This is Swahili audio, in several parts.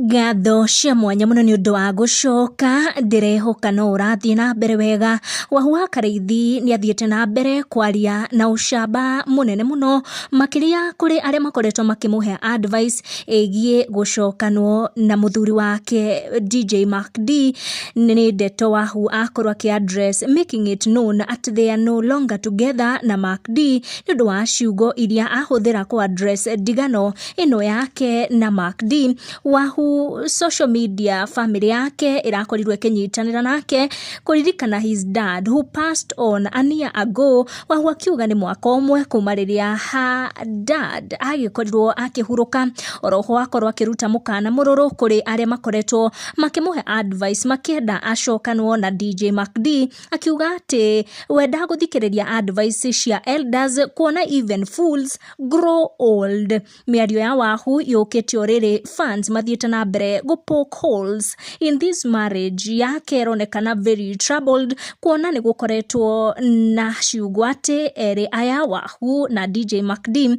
Ngatho cia mwanya muno ni undu wa gucoka ndirehoka no urathie na mbere wega. Wahua Kareithi ni athiete na mbere kwaria na ucamba munene muno makiria kuri aria makoretwo makimuhe advice egie gucokanwo na muthuri wake DJ Mark D. Ni ndeto Wahu akorwo address making it known that they are no longer together na Mark D ni undu wa ciugo iria ahuthira ku address ndigano ino yake na Mark D. Wahu social media family yake irakorirwe kinyitanira nake kuririkana his dad who passed on a year ago. Wahu akiuga ni mwaka umwe kuma riria dad agikorirwo akihuruka. Oroho akorwo akiruta mukana mururu kuri aria makoretwo makimuhe advice makienda acokanwo na DJ Mark D, akiuga ati wenda guthikiriria advice cia elders kuona even fools grow old. Miario ya Wahu yukite oriri fans mathiete na mbere go poke holes in this marriage yake ironekana very troubled kuona ni gukoretwo na ciugo ati eri aya Wahu na DJ Mark D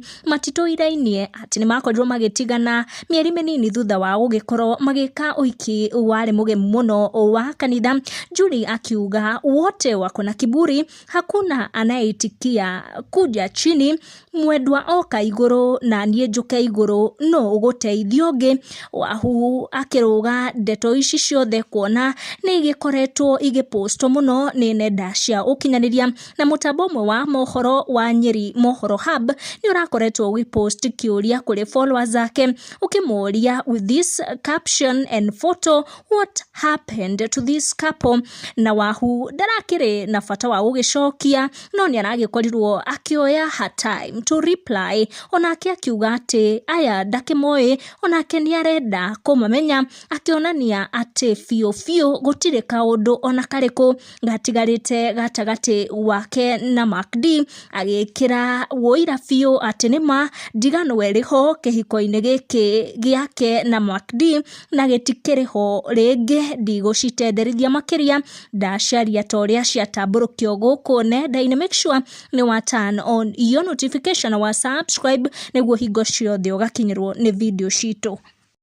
matitoirainie ati ni makorirwo magitigana mieri minini thutha wa gugikorwo magika uiki wari mugemu muno wa kanitha. Julie akiuga wote wako na kiburi, hakuna anayeitikia kuja chini, mwendwa oka iguru na nie njuke iguru no uguteithio ngi. Wahu akiruga ndeto ici ciothe kuona ni igikoretwo igiposto muno ni nenda cia ukinyaniria na mutambo mwe wa mohoro wa Nyeri Mohoro Hub ni urakoretwo wipost kiuria kuri followers zake ukimuria with this caption and photo what happened to this couple. Na Wahu darakire na fata wa ugicokia no ni aragikorirwo akioya her time to reply. Onake akiuga ati aya ndakimoe onake ni arenda kumamenya akionania ati fio gutire kaundu ona kariku gatigarite gatagati wake na Mark D, agikira woira fio ati nima ndigano eriho kihiko-ini giki giake na Mark D na gitikiriho ringi ndigocitenderithia makiria ndacaria toria ciatamburukio guku nenda-ini. Make sure ni wa turn on your notification wa subscribe niguo hingo ciothe ugakinyirwo ni video citu.